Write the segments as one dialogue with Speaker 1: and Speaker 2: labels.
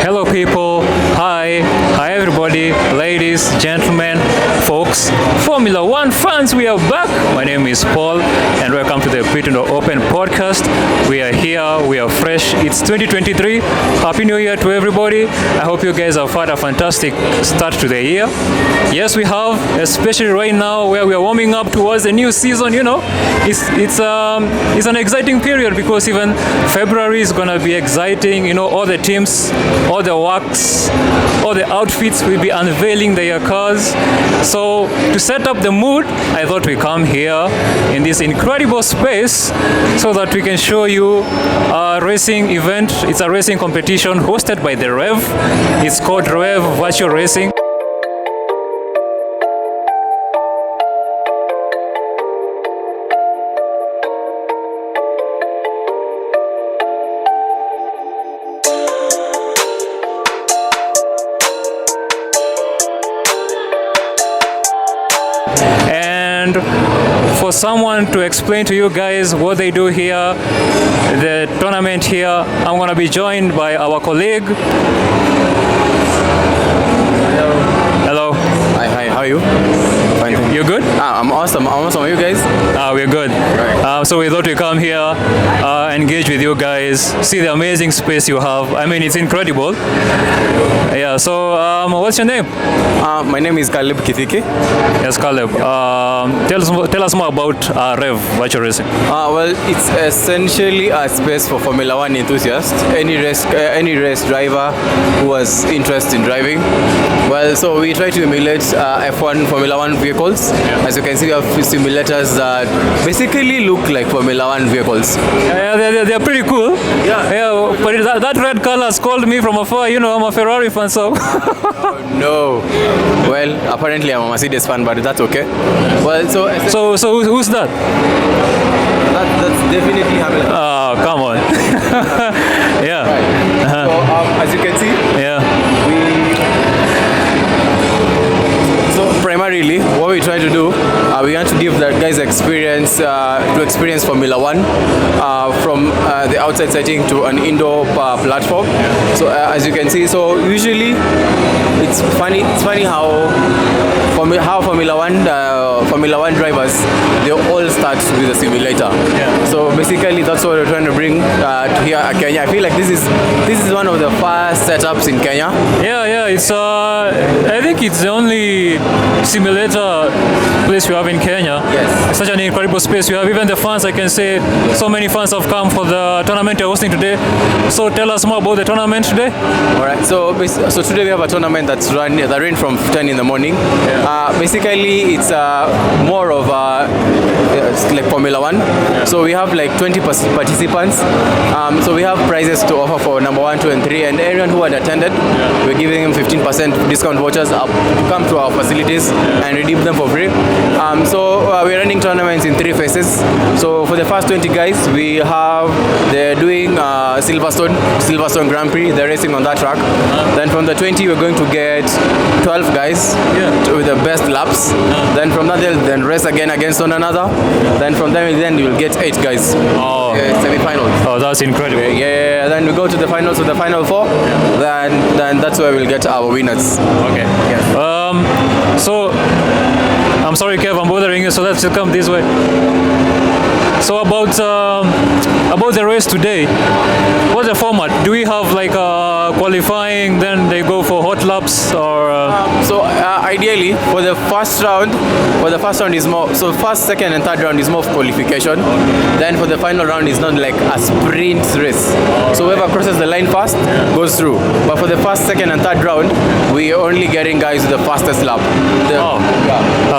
Speaker 1: Hello people, hi everybody, ladies, gentlemen, folks, Formula One fans, we are back. My name is Paul and welcome to the Pretend or Open podcast. We are here, we are fresh, it's 2023, Happy New Year to everybody. I hope you guys have had a fantastic start to the year. Yes, we have, especially right now where we are warming up towards the new season, it's an exciting period because even February is gonna be exciting, all the teams, all the works, all the outfits will be unveiling their cars. So to set up the mood, I thought we come here in this incredible space so that we can show you a racing event. It's a racing competition hosted by the Rev. It's called Rev Virtual Racing. And for someone to explain to you guys what they do here, the tournament here, I'm going to be joined by our colleague. Hello.
Speaker 2: Hi, how are you? Fine.
Speaker 1: You good?
Speaker 2: I'm awesome. Are you guys?
Speaker 1: We're good.
Speaker 2: Right.
Speaker 1: So we thought we'd come here, engage with you guys, see the amazing space you have. I mean, it's incredible. Yeah, so what's your name?
Speaker 2: My name is Caleb Kithike.
Speaker 1: Yes, Caleb. Tell us more about Rev Virtual Racing.
Speaker 2: Well, it's essentially a space for Formula One enthusiasts, any race driver who has interest in driving. Well, so we try to emulate F1 Formula One vehicles. Yeah. As you can see, we have simulators that basically look like Formula One vehicles.
Speaker 1: Yeah, they're pretty cool.
Speaker 2: Yeah.
Speaker 1: But that red color has called me from afar. I'm a Ferrari fan, so.
Speaker 2: No. Well, apparently I'm a Mercedes fan, but that's okay. Well,
Speaker 1: so who's that?
Speaker 2: That's definitely Hamilton.
Speaker 1: Oh, come on. Yeah.
Speaker 2: Right. So as you can see, So primarily, what we try to do, we want to give the guys experience Formula One from the outside setting to an indoor platform. So as you can see, so usually it's funny how Formula One drivers, they all start with a simulator. Yeah. So basically that's what we're trying to bring to here at Kenya. I feel like this is one of the first setups in Kenya.
Speaker 1: Yeah. It's I think it's the only simulator place we have in Kenya.
Speaker 2: Yes.
Speaker 1: It's such an incredible space we have. Even the fans, I can say, so many fans have come for the tournament you're hosting today. So tell us more about the tournament today.
Speaker 2: All right. So today we have a tournament that ran from 10 in the morning. Yeah. Basically, it's more of it's like Formula One. Yeah. So we have like 20 participants. So we have prizes to offer for number 1, 2, and 3, and everyone who had attended, we're giving them 15% discount vouchers to come to our facilities and redeem them for free. We're running tournaments in 3 phases. So for the first 20 guys, they're doing Silverstone Grand Prix. They're racing on that track. Then from the 20, we're going to get 12 guys with the best laps. Then from that, they'll then race again against one another. Then from there, you'll get 8 guys. Semi-finals.
Speaker 1: Oh, that's incredible.
Speaker 2: Yeah. Then we go to the finals, to the final 4. Then that's where we'll get our winners.
Speaker 1: Okay.
Speaker 2: Yes.
Speaker 1: So I'm sorry, Kev, I'm bothering you. So let's come this way. So about the race today, what's the format? Do we have like qualifying, then they go for hot laps, or?
Speaker 2: Ideally, for the first round is more. So first, second, and third round is more of qualification. Then for the final round is not like a sprint race. So whoever crosses the line first goes through. But for the first, second, and third round, we're only getting guys with the fastest lap.
Speaker 1: Oh,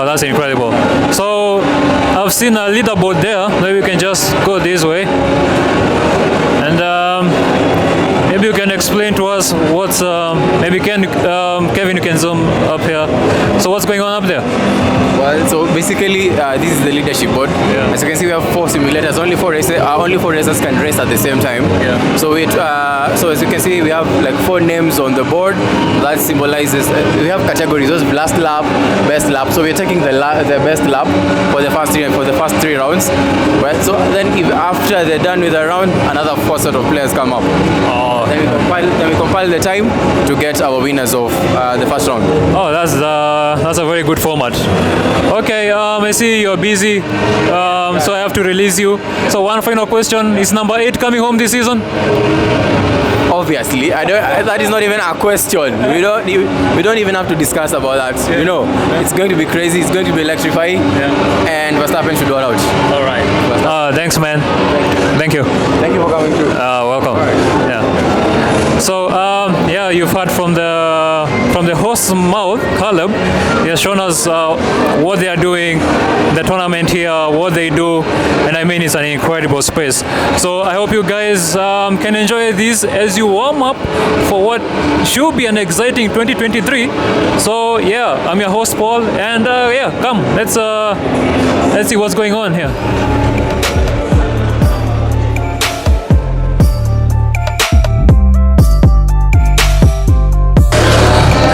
Speaker 1: that's incredible. So I've seen a leaderboard there. Maybe we can just go this way. And maybe you can explain to us what's, Kevin, you can zoom up here. So what's going on up there?
Speaker 2: Well, So basically, this is the leadership board.
Speaker 1: Yeah.
Speaker 2: As you can see, we have 4 simulators. Only four racers can race at the same time.
Speaker 1: Yeah.
Speaker 2: So as you can see, we have like 4 names on the board. That symbolizes we have categories. Those last lap, best lap. So we're taking the best lap for the first 3 rounds. Right. So then, if after they're done with the round, another 4 set of players come up.
Speaker 1: Oh.
Speaker 2: Then we compile the time to get our winners of the first round.
Speaker 1: Oh, that's a very good format. Okay, I see you're busy, so I have to release you. So one final question: is number 8 coming home this season?
Speaker 2: Obviously, that is not even a question. We don't even have to discuss about that.
Speaker 1: Yeah.
Speaker 2: You know, it's going to be crazy. It's going to be electrifying, and Verstappen should go out.
Speaker 1: All right. Thanks, man. Thank you.
Speaker 2: Thank you for coming through.
Speaker 1: Welcome. Yeah. So yeah, you've heard from the host's mouth, Caleb. He has shown us what they are doing, the tournament here, what they do, and I mean it's an incredible space. So I hope you guys can enjoy this as you warm up for what should be an exciting 2023. So yeah, I'm your host Paul, and yeah, come let's see what's going on here.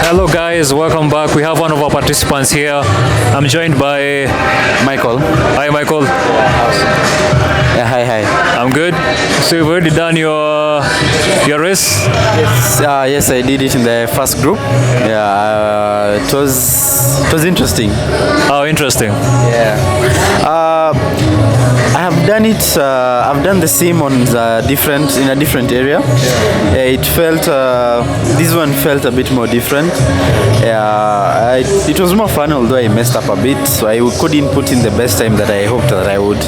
Speaker 1: Hello guys, welcome back. We have one of our participants here. I'm joined by
Speaker 2: Michael.
Speaker 1: Hi Michael.
Speaker 2: Yeah, hi.
Speaker 1: I'm good. So you've already done your race?
Speaker 3: Yes, I did it in the first group. Yeah, it was interesting.
Speaker 1: Oh, interesting.
Speaker 3: Yeah. I have done it. I've done the same in a different area. Yeah, it felt. This one felt a bit more different. Yeah, it was more fun, although I messed up a bit, so I couldn't put in the best time that I hoped that I would.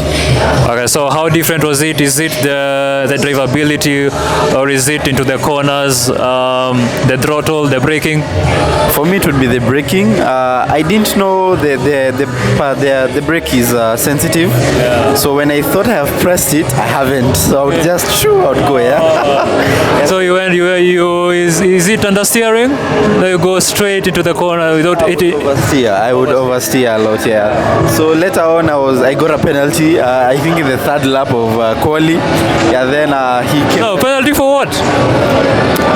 Speaker 1: Okay, so how different was it? Is it the drivability, or is it into the corners, the throttle, the braking?
Speaker 3: For me, it would be the braking. I didn't know the brake is sensitive.
Speaker 1: Yeah.
Speaker 3: So when I thought I have pressed it, I haven't. So I would just I would go. Yeah.
Speaker 1: So is it understeering? No, you go straight into the corner without it.
Speaker 3: I would oversteer a lot. Yeah. So later on, I got a penalty. I think in the 3rd lap of quali. Yeah. Then he came.
Speaker 1: No, penalty for what?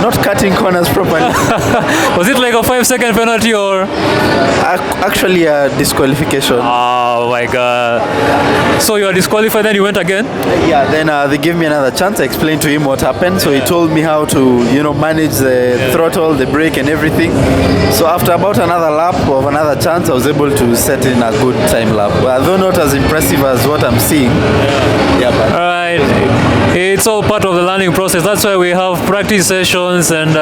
Speaker 3: Not cutting corners properly.
Speaker 1: Was it like a 5-second penalty or?
Speaker 3: Actually, a disqualification.
Speaker 1: Oh my god. So you are disqualified, then you went again?
Speaker 3: Yeah, then they gave me another chance. I explained to him what happened. So he told me how to, manage the throttle, the brake and everything. So after about another lap of another chance, I was able to set in a good time lap. Well, though not as impressive as what I'm seeing. Yeah, but
Speaker 1: Alright. It's all part of the learning process. That's why we have practice sessions and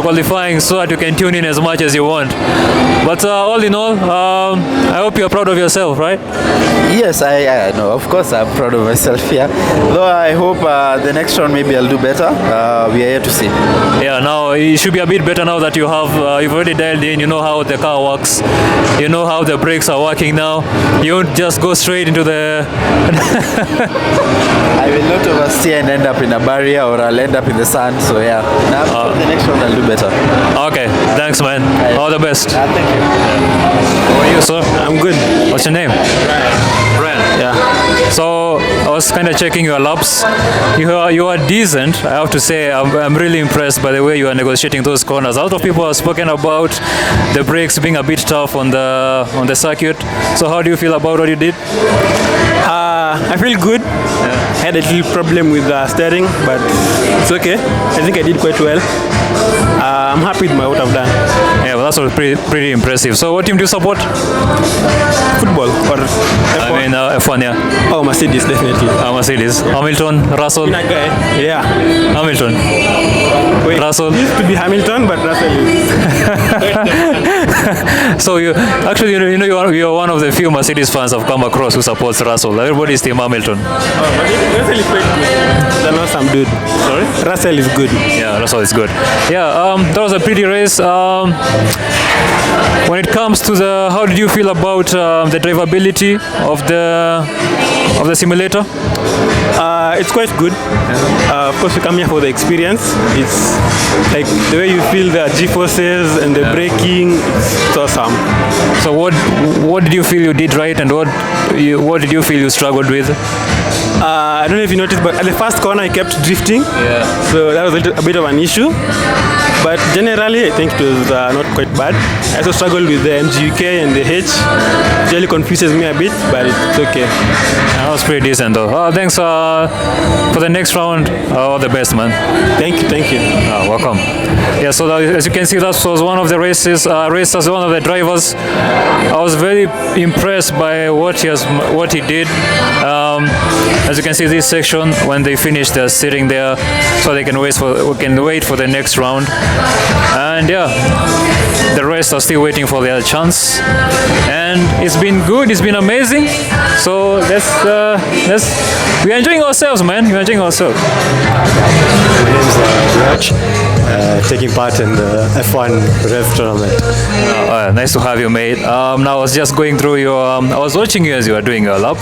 Speaker 1: qualifying, so that you can tune in as much as you want. But all in all, I hope you're proud of yourself, right?
Speaker 3: Yes, I know. Of course, I'm proud of myself here. Though I hope the next round maybe I'll do better. We are here to see.
Speaker 1: Yeah, now it should be a bit better now that you've already dialed in. You know how the car works. You know how the brakes are working now. You won't just go straight into the.
Speaker 3: I will not oversteer and end up in a barrier, or I'll end up in the sand. So yeah, now the next round I'll do better.
Speaker 1: Okay, thanks, man. All the best.
Speaker 3: Thank you.
Speaker 1: How are you, sir?
Speaker 4: I'm good.
Speaker 1: What's your name? Brian.
Speaker 4: Yeah.
Speaker 1: So I was kind of checking your laps. You are decent. I have to say, I'm really impressed by the way you are negotiating those corners. A lot of people have spoken about the brakes being a bit tough on the circuit. So how do you feel about what you did?
Speaker 4: I feel good. I had a little problem with steering, but it's okay. I think I did quite well. I'm happy with what I've done.
Speaker 1: Yeah, well, that's pretty impressive. So what team do you support?
Speaker 4: Football or F1?
Speaker 1: I mean F1, yeah.
Speaker 4: Oh, Mercedes, definitely.
Speaker 1: Mercedes. Hamilton, Russell.
Speaker 4: Yeah.
Speaker 1: Hamilton.
Speaker 4: Wait,
Speaker 1: Russell.
Speaker 4: It used to be Hamilton, but Russell is.
Speaker 1: So you are one of the few Mercedes fans I've come across who supports Russell. Everybody's team Hamilton.
Speaker 4: Oh, but Russell is quite good. They're not some dude.
Speaker 1: Sorry?
Speaker 4: Russell is good.
Speaker 1: Yeah, Russell is good. Yeah, that was a pretty race. When it comes to how did you feel about the drivability of the of the simulator?
Speaker 4: It's quite good. Of course, you come here for the experience. It's like the way you feel the G-forces and the braking. It's awesome.
Speaker 1: So what did you feel you did right, and what did you feel you struggled with?
Speaker 4: I don't know if you noticed, but at the first corner I kept drifting.
Speaker 1: Yeah.
Speaker 4: So that was a bit of an issue. But generally, I think it was not quite bad. I also struggled with the MGUK and the H. It really confuses me a bit, but it's okay.
Speaker 1: That was pretty decent though. Thanks for the next round. All the best, man.
Speaker 4: Thank you, thank you.
Speaker 1: Welcome. Yeah, so as you can see, that was one of the races. Raced as one of the drivers. I was very impressed by what he did. As you can see, this section, when they finish, they're sitting there, so they can wait for the next round. And yeah, the rest are still waiting for their chance. And it's been good. It's been amazing. So we're enjoying ourselves, man. We're enjoying ourselves.
Speaker 5: My name is Raj, taking part in the F1 Rev tournament.
Speaker 1: Nice to have you, mate. Now I was just going through I was watching you as you were doing your lap,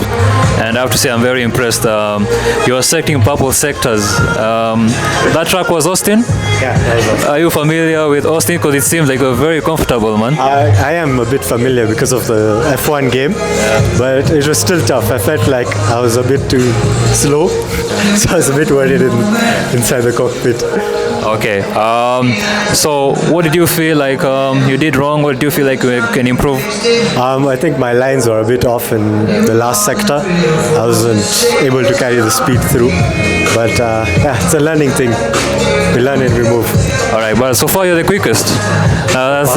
Speaker 1: and I have to say I'm very impressed. You were selecting purple sectors. That track was Austin?
Speaker 5: Yeah, that was awesome.
Speaker 1: Are you familiar with Austin? Because it seems like you're very comfortable, man.
Speaker 5: I am a bit familiar because of the F1 game, but it was still tough. I felt like I was a bit too slow, so I was a bit worried inside the cockpit.
Speaker 1: Okay. So what did you feel like you did wrong? What did you feel like you can improve?
Speaker 5: I think my lines were a bit off in the last sector. I wasn't able to carry the speed through, but yeah, it's a learning thing. We learn and we move.
Speaker 1: All right, but so far you're the quickest. That's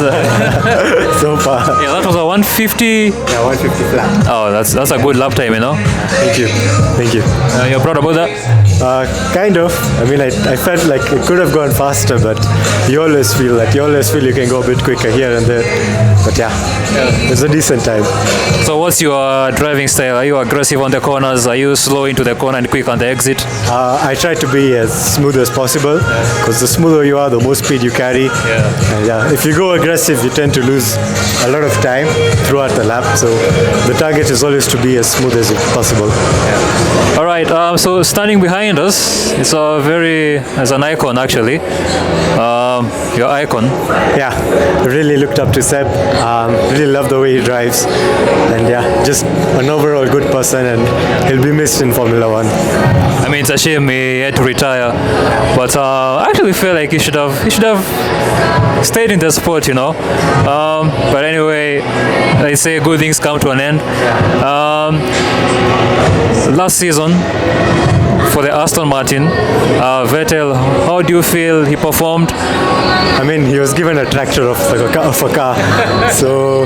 Speaker 5: So far.
Speaker 1: yeah, that was a 150.
Speaker 5: Yeah, 150 flat.
Speaker 1: Oh, that's a good lap time, you know.
Speaker 5: Thank you. Thank you.
Speaker 1: You're proud about that?
Speaker 5: Kind of. I mean, I felt like it could have gone faster, but you always feel you can go a bit quicker here and there. But yeah, it's a decent time.
Speaker 1: So what's your driving style? Are you aggressive on the corners? Are you slow into the corner and quick on the exit?
Speaker 5: I try to be as smooth as possible, because the smoother you are, the more speed you carry. And yeah, if you go aggressive, you tend to lose a lot of time throughout the lap. So the target is always to be as smooth as possible.
Speaker 1: All right. So standing behind us, it's as an icon actually. Your icon.
Speaker 5: Yeah, I really looked up to Seb. Really love the way he drives, and yeah, just an overall good person, and he'll be missed in Formula One.
Speaker 1: I mean, it's a shame he had to retire, but I actually feel like he should have stayed in the sport, you know. But anyway, they say good things come to an end. Last season, for the Aston Martin, Vettel, how do you feel he performed?
Speaker 5: I mean, he was given a tractor of a car, so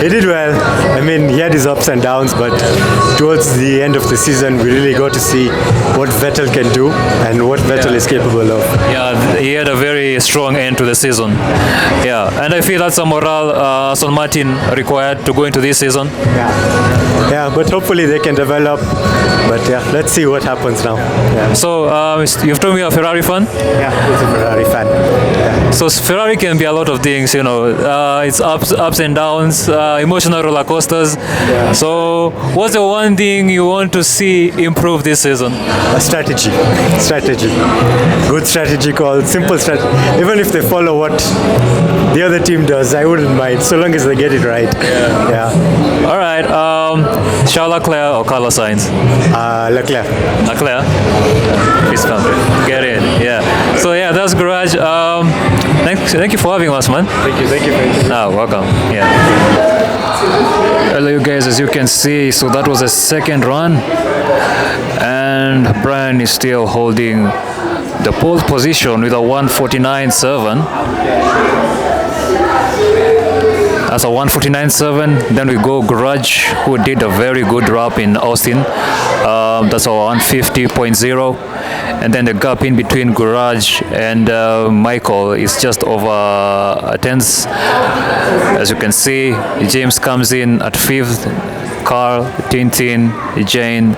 Speaker 5: he did well. I mean, he had his ups and downs, but towards the end of the season, we really got to see what Vettel can do and what Vettel is capable of.
Speaker 1: Yeah, he had a very strong end to the season. Yeah, and I feel that's a morale Aston Martin required to go into this season.
Speaker 5: Yeah, but hopefully they can develop. But yeah, let's see what happens now. Yeah.
Speaker 1: So you've told me you're a Ferrari fan.
Speaker 5: Yeah, he's a Ferrari fan. Yeah.
Speaker 1: So Ferrari can be a lot of things, you know. It's ups and downs, emotional roller coasters.
Speaker 5: Yeah.
Speaker 1: So what's the one thing you want to see improve this season?
Speaker 5: A strategy. Good strategy call, simple strategy. Even if they follow what the other team does, I wouldn't mind, so long as they get it right. Yeah.
Speaker 1: All right. Charles Leclerc or Carlos Sainz?
Speaker 5: Leclerc.
Speaker 1: Leclerc. Please come. Get in. Yeah. So yeah, that's Garage. Thank you for having us, man.
Speaker 5: Thank you.
Speaker 1: Welcome. Yeah. Hello, you guys. As you can see, so that was the second run, and Brian is still holding the pole position with a 149.7. That's a 149.7. Then we go Garage, who did a very good lap in Austin. That's a 150.0. And then the gap in between Garage and Michael is just over tenths. As you can see, James comes in at 5th. Carl, Tintin, Jane,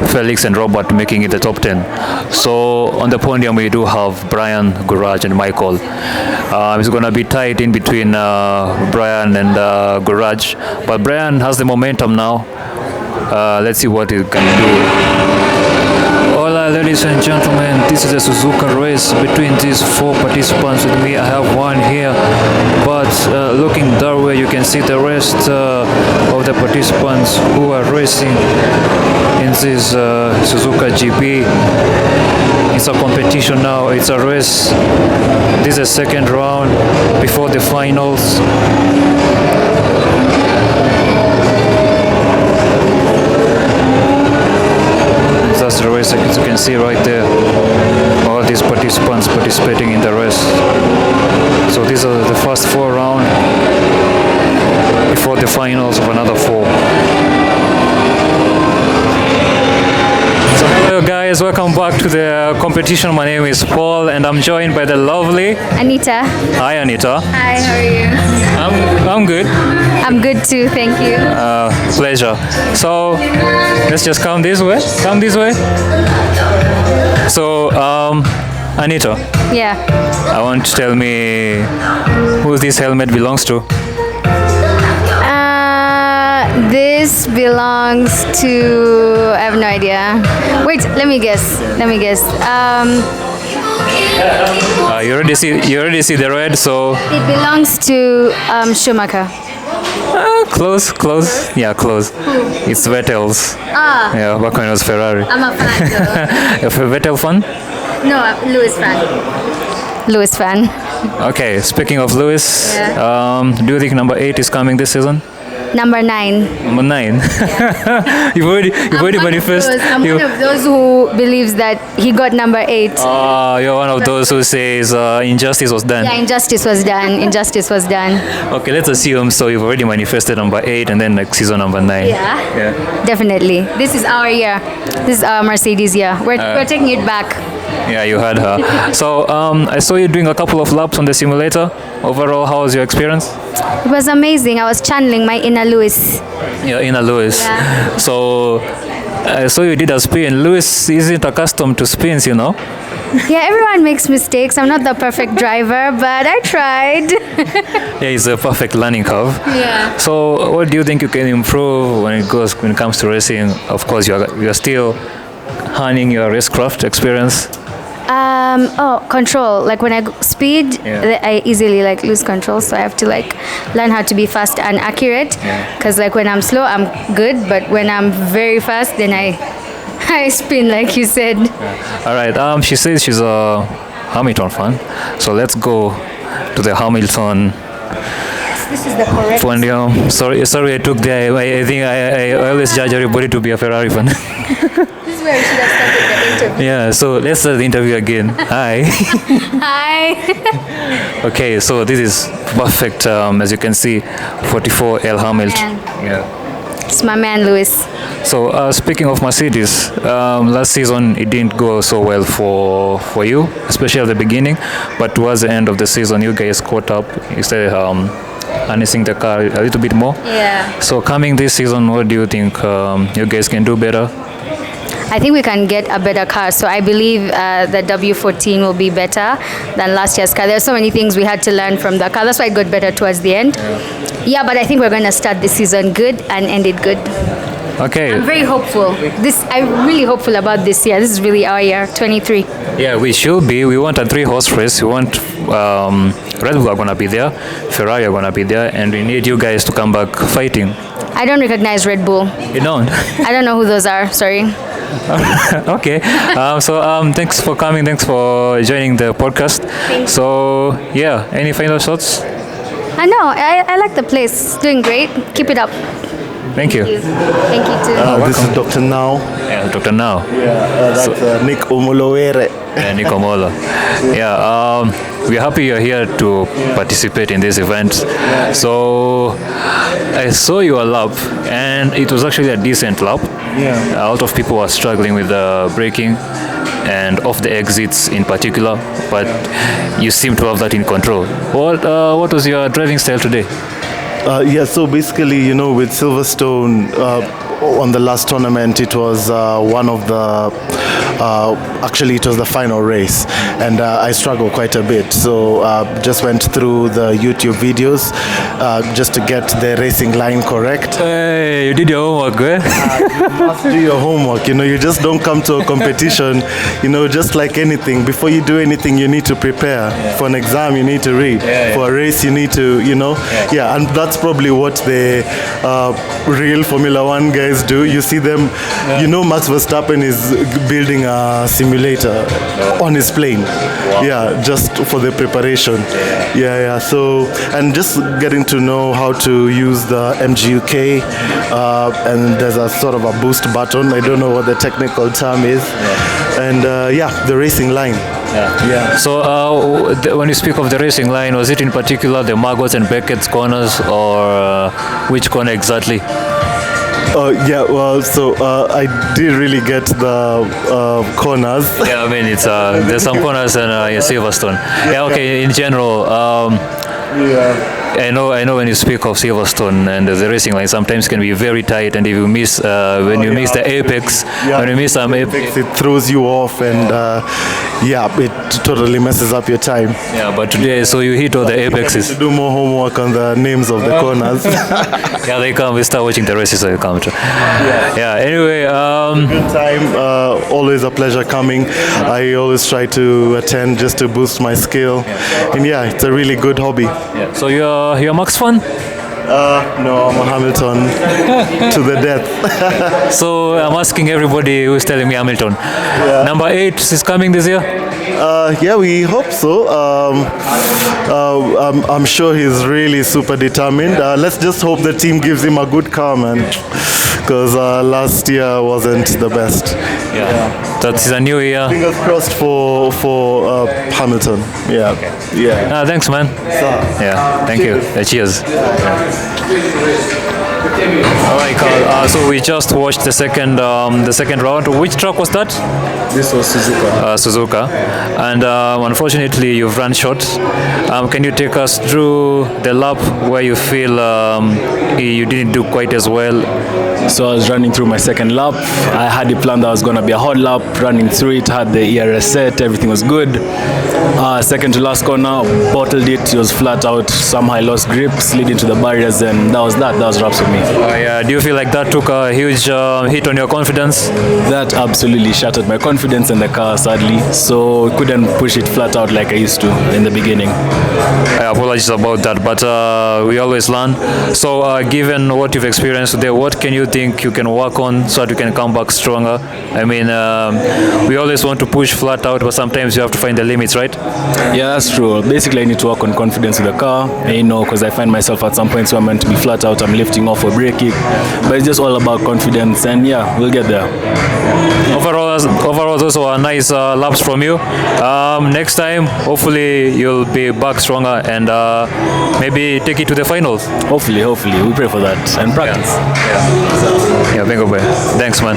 Speaker 1: Felix and Robert making it the top 10. So on the podium we do have Brian, Garage and Michael. It's going to be tight in between Brian and Garage, but Brian has the momentum now. Let's see what it can do. Hola, ladies and gentlemen. This is a Suzuka race between these four participants. With me, I have one here, but looking that way, you can see the rest of the participants who are racing in this Suzuka GP. It's a competition now. It's a race. This is the second round before the finals. That's the race, as you can see right there. All these participants participating in the race. So these are the first 4 rounds before the finals of another 4. So hello guys, welcome back to the competition. My name is Paul and I'm joined by the lovely
Speaker 6: Anita.
Speaker 1: Hi Anita.
Speaker 6: Hi, how are you?
Speaker 1: I'm good.
Speaker 6: I'm good too, thank you.
Speaker 1: Pleasure. So let's just come this way. Come this way. So Anita,
Speaker 6: Yeah.
Speaker 1: I want to tell me who this helmet belongs to.
Speaker 6: This belongs to. I have no idea. Wait, let me guess.
Speaker 1: You already see the red, so
Speaker 6: It belongs to Schumacher.
Speaker 1: close. Yeah, close. It's Vettel's. Yeah, back when it was Ferrari.
Speaker 6: I'm a fan though.
Speaker 1: You're a Vettel fan?
Speaker 6: No, I'm Lewis fan. Lewis fan.
Speaker 1: Okay, speaking of Lewis,
Speaker 6: Yeah.
Speaker 1: do you think number 8 is coming this season?
Speaker 6: Number 9.
Speaker 1: Number 9. you've already manifested.
Speaker 6: I'm one of those who believes that he got number 8.
Speaker 1: You're one of those who says injustice was done.
Speaker 6: Yeah, injustice was done. Injustice was done.
Speaker 1: Okay, let's assume so. You've already manifested number 8, and then next season number 9.
Speaker 6: Yeah. Definitely. This is our year. This is our Mercedes year. We're taking it back.
Speaker 1: Yeah, you heard her. So I saw you doing a couple of laps on the simulator. Overall, how was your experience?
Speaker 6: It was amazing. I was channeling my inner Lewis.
Speaker 1: Yeah, Ina Lewis.
Speaker 6: Yeah.
Speaker 1: So I saw you did a spin. Lewis isn't accustomed to spins, you know.
Speaker 6: Yeah, everyone makes mistakes. I'm not the perfect driver, but I tried.
Speaker 1: Yeah, it's a perfect learning curve.
Speaker 6: Yeah.
Speaker 1: So what do you think you can improve when it comes to racing? Of course, you're still honing your racecraft experience.
Speaker 6: Control. Like when I speed,
Speaker 1: Yeah.
Speaker 6: I easily lose control. So I have to learn how to be fast and accurate.
Speaker 1: Yeah.
Speaker 6: Because when I'm slow, I'm good. But when I'm very fast, then I spin like you said.
Speaker 1: All right. She says she's a Hamilton fan. So let's go to the Hamilton
Speaker 6: This is the correct.
Speaker 1: podium. Sorry, I took the. I think I always judge everybody to be a Ferrari fan.
Speaker 6: This is where we should have started the interview.
Speaker 1: Yeah. So let's start the interview again. Hi.
Speaker 6: Hi.
Speaker 1: Okay. So this is perfect. As you can see, 44 L Hamilton.
Speaker 6: Man.
Speaker 1: Yeah.
Speaker 6: It's my man, Lewis.
Speaker 1: So speaking of Mercedes, last season it didn't go so well for you, especially at the beginning. But towards the end of the season, you guys caught up. You started harnessing the car a little bit more.
Speaker 6: Yeah.
Speaker 1: So coming this season, what do you think you guys can do better?
Speaker 6: I think we can get a better car. So I believe the W14 will be better than last year's car. There are so many things we had to learn from the car. That's why it got better towards the end. Yeah, but I think we're going to start this season good and end it good.
Speaker 1: Okay.
Speaker 6: I'm very hopeful. I'm really hopeful about this year. This is really our year, 23.
Speaker 1: Yeah, we should be. We want a 3-horse race. We want Red Bull are going to be there, Ferrari are going to be there, and we need you guys to come back fighting.
Speaker 6: I don't recognize Red Bull.
Speaker 1: You don't?
Speaker 6: I don't know who those are. Sorry.
Speaker 1: Okay. Thanks for coming. Thanks for joining the podcast. So, yeah, any final thoughts?
Speaker 6: I know. I like the place. It's doing great. Keep it up.
Speaker 1: Thank you.
Speaker 6: Thank you too.
Speaker 3: This is Dr. Now.
Speaker 1: Yeah, Dr. Now.
Speaker 3: That's Nick Omolowere.
Speaker 1: Nico Mola. Yeah, we're happy you're here to participate in this event. So I saw your lap, and it was actually a decent lap.
Speaker 3: Yeah.
Speaker 1: A lot of people were struggling with the braking and off the exits in particular, but you seem to have that in control. What was your driving style today?
Speaker 7: Yeah, so basically, with Silverstone, on the last tournament, it was one of the, actually, it was the final race, and I struggled quite a bit. So just went through the YouTube videos just to get the racing line correct.
Speaker 1: Hey, you did your homework, eh?
Speaker 7: You must do your homework. You just don't come to a competition, just like anything. Before you do anything, you need to prepare. For an exam, you need to read. For a race, you need to, and that's probably what the real Formula One guys do. You see them, Max Verstappen is building a simulator on his plane. Yeah, just for the preparation. Yeah. So, and just getting to know how to use the MGUK, and there's a sort of a boost button. I don't know what the technical term is. And the racing line. Yeah.
Speaker 1: So when you speak of the racing line, was it in particular the Margot's and Beckett's corners, or which corner exactly?
Speaker 7: I did really get the corners.
Speaker 1: Yeah, I mean, it's there's some corners in Silverstone. Yeah, okay, in general. I know when you speak of Silverstone and the racing line, sometimes can be very tight, and if you miss when you miss the apex, when you miss some apex,
Speaker 7: it throws you off, and it totally messes up your time.
Speaker 1: Yeah, but today, so you hit all the apexes.
Speaker 7: To do more homework on the names of the corners.
Speaker 1: Yeah, they come. We start watching the races, so you come. Yeah. Anyway,
Speaker 7: good time. Always a pleasure coming. I always try to attend just to boost my skill, and it's a really good hobby.
Speaker 1: Yeah. So you're a Max fan?
Speaker 7: No, I'm a Hamilton to the death.
Speaker 1: So I'm asking everybody who's telling me Hamilton. Number 8 is coming this year?
Speaker 7: We hope so. I'm sure he's really super determined. Let's just hope the team gives him a good car, man. Because last year wasn't the best.
Speaker 1: That's a new year.
Speaker 7: Fingers crossed for Hamilton.
Speaker 1: Thanks, man. Thank you. Cheers. All right, Carl. So we just watched the second round. Which track was that?
Speaker 8: This was Suzuka.
Speaker 1: Suzuka. And unfortunately, you've run short. Can you take us through the lap where you feel you didn't do quite as well?
Speaker 8: So I was running through my second lap. I had a plan that was going to be a hot lap. Running through it, had the ERS set, everything was good. Second to last corner, bottled it. It was flat out. Somehow I lost grip, slid into the barriers, and that was wraps for me.
Speaker 1: Do you feel like that took a huge hit on your confidence?
Speaker 8: That absolutely shattered my confidence in the car, sadly. So couldn't push it flat out like I used to in the beginning.
Speaker 1: I apologize about that, but we always learn. So given what you've experienced today, what can you think you can work on so that you can come back stronger? I mean, we always want to push flat out, but sometimes you have to find the limits, right?
Speaker 8: Yeah, that's true. Basically, I need to work on confidence with the car, because I find myself at some points where I'm meant to be flat out, I'm lifting off or braking, but it's just all about confidence, and we'll get there.
Speaker 1: Overall, those were nice laps from you. Next time, hopefully, you'll be back stronger and maybe take it to the finals.
Speaker 8: Hopefully, we pray for that and practice.
Speaker 1: Bingo boy. Thanks, man.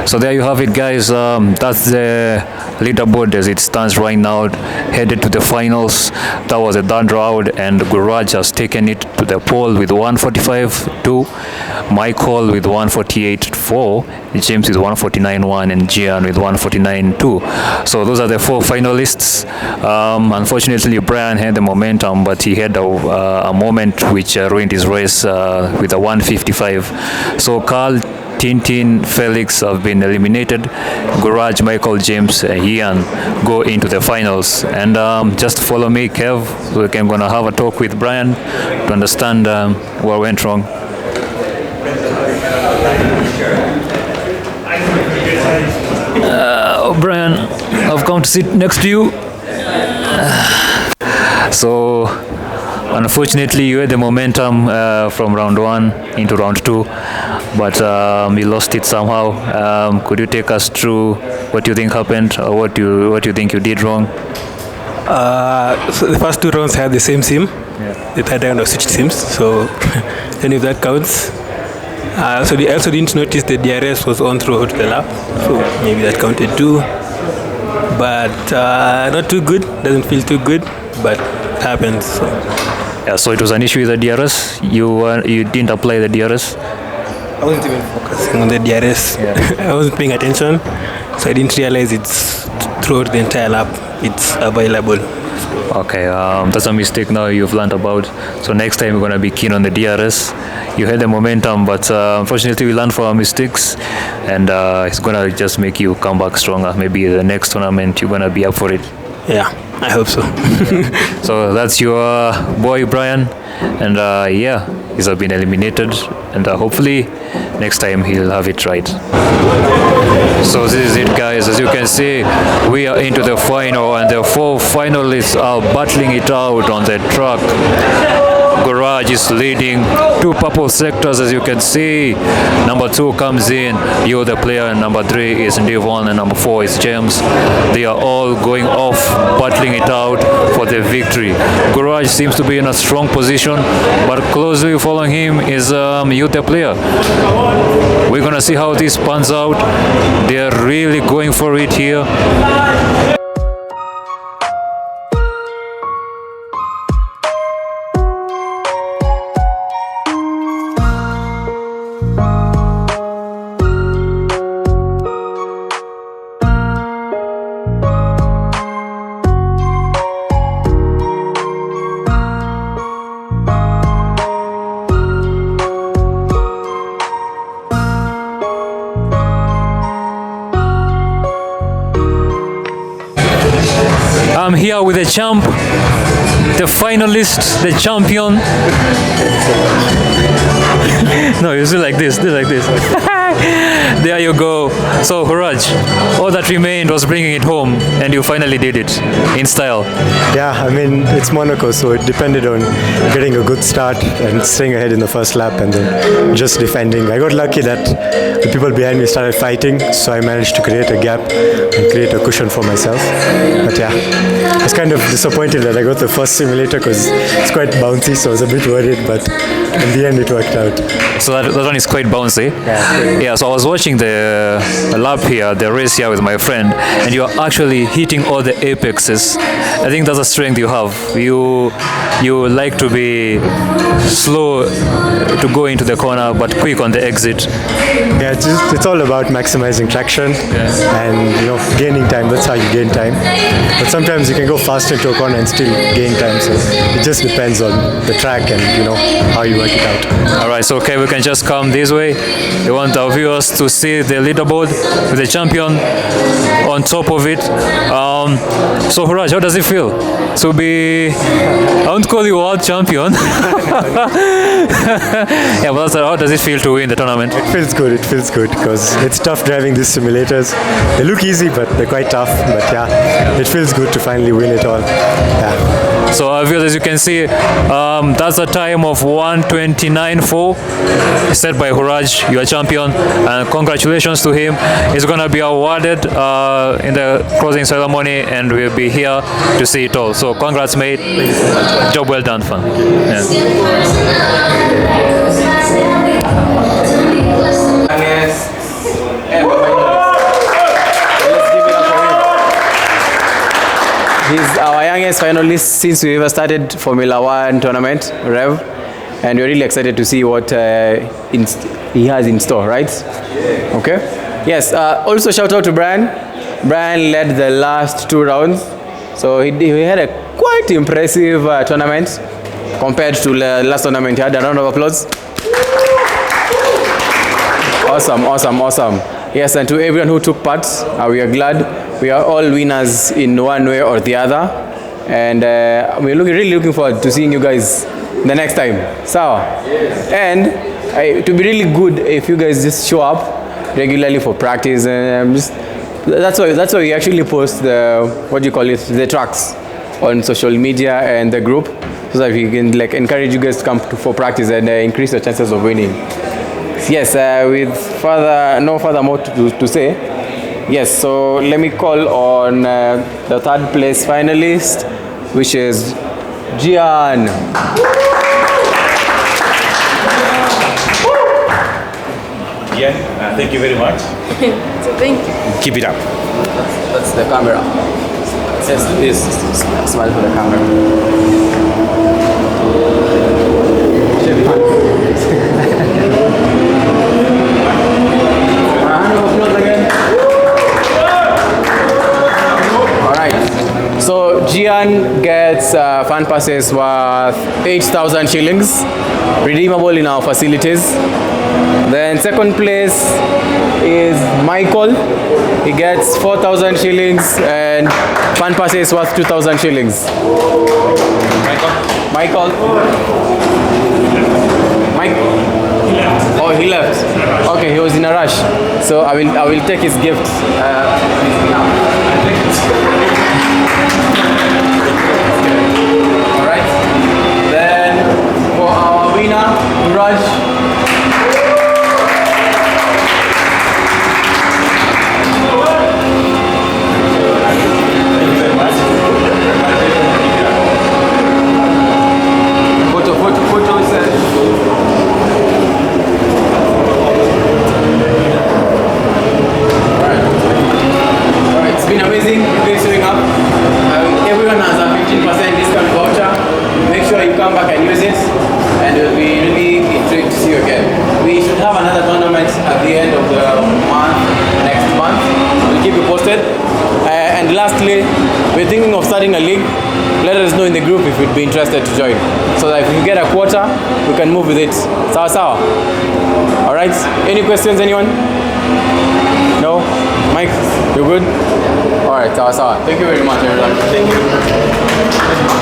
Speaker 1: So there you have it, guys. That's the leaderboard as it stands right now, headed to the finals. That was a third round, and Garage has taken it to the pole with 145.2, Michael with 148.4, James with 149.1, and Gian with 149.2. So those are the 4 finalists. Unfortunately, Brian had the momentum, but he had a moment which ruined his race with a 155. So Carl, Tintin, Felix have been eliminated. Garage, Michael, James, Ian go into the finals. And just follow me, Kev. We're going to have a talk with Brian to understand what went wrong. Brian, I've come to sit next to you. So, unfortunately, you had the momentum from round 1 into round 2, but you lost it somehow. Could you take us through what you think happened, or what you think you did wrong?
Speaker 4: So the first 2 rounds had the same sim. The third round was switched sims, so then if that counts. I also didn't notice the DRS was on throughout the lap, so maybe that counted too. But not too good, doesn't feel too good, but it happens. So.
Speaker 1: Yeah, so it was an issue with the DRS. You didn't apply the DRS.
Speaker 4: I wasn't even focusing on the DRS. I wasn't paying attention, so I didn't realize it's throughout the entire lap. It's available.
Speaker 1: Okay, that's a mistake now you've learned about. So next time you're gonna be keen on the DRS. You had the momentum, but unfortunately we learned from our mistakes, and it's gonna just make you come back stronger. Maybe the next tournament you're gonna be up for it.
Speaker 4: Yeah, I hope so.
Speaker 1: So that's your boy Brian, and yeah, he's been eliminated, and hopefully next time he'll have it right. So this is it, guys. As you can see, we are into the final, and the 4 finalists are battling it out on the track. Garage is leading 2 purple sectors, as you can see. Number 2 comes in, you're the player, and number 3 is Devon, and number 4 is James. They are all going off, battling it out for the victory. Garage seems to be in a strong position, but closely following him is youth the player. We're gonna see how this pans out. They're really going for it here. I'm here with the champ, the finalist, the champion. No, you do like this, There you go. So Huraj, all that remained was bringing it home, and you finally did it in style.
Speaker 5: Yeah, I mean, it's Monaco, so it depended on getting a good start and staying ahead in the first lap and then just defending. I got lucky that the people behind me started fighting, so I managed to create a gap and create a cushion for myself. But yeah, I was kind of disappointed that I got the first simulator because it's quite bouncy, so I was a bit worried, but in the end it worked out.
Speaker 1: So that one is quite bouncy. Yeah, so I was watching the lap here, the race here with my friend, and you're actually hitting all the apexes. I think that's a strength you have. You like to be slow to go into the corner, but quick on the exit.
Speaker 5: Yeah, it's all about maximizing traction and gaining time. That's how you gain time. But sometimes you can go fast into a corner and still gain time. So it just depends on the track and how you work it out.
Speaker 1: All right, so okay, we can just come this way. We want our viewers to see the leaderboard with the champion on top of it. So Huraj, how does it feel to be? I won't call you world champion. Yeah, but how does it feel to win the tournament?
Speaker 5: It feels good because it's tough driving these simulators. They look easy, but they're quite tough. But yeah, it feels good to finally win it all. Yeah.
Speaker 1: So as you can see, that's a time of 1:29.4 set by Huraj, your champion, and congratulations to him. He's going to be awarded in the closing ceremony, and we'll be here to see it all. So congrats, mate. Job well done, fam. Yeah.
Speaker 2: He's our youngest finalist since we ever started Formula 1 tournament, Rev, and we're really excited to see what he has in store, right? Okay? Yes, also shout out to Brian. Brian led the last 2 rounds, so he had a quite impressive tournament compared to the last tournament. He had a round of applause. Awesome. Yes, and to everyone who took part, we are glad. We are all winners in one way or the other, and we're really looking forward to seeing you guys the next time. Sawa? And it would be really good if you guys just show up regularly for practice, and that's why we actually post the tracks on social media and the group, so that we can encourage you guys to come for practice and increase your chances of winning. Yes, with no further more to say. Yes, so let me call on the 3rd place finalist, which is Gian.
Speaker 9: Gian, thank you very much.
Speaker 6: So thank you.
Speaker 9: Keep it up.
Speaker 2: That's the camera. Yes, smile for the camera. Alright. So Gian gets fan passes worth 8,000 shillings, redeemable in our facilities. Then second place is Michael. He gets 4,000 shillings and fan passes worth 2,000 shillings. Michael. Oh, he left. Okay, he was in a rush. So I will take his gift. Alright. Then for our winner, Raj. And lastly, we're thinking of starting a league. Let us know in the group if you'd be interested to join. So that if we get a quota, we can move with it. Sawa sawa. Alright, any questions, anyone? No? Mike, you're good? Alright, sawa sawa. Thank you very much, everyone. Thank you.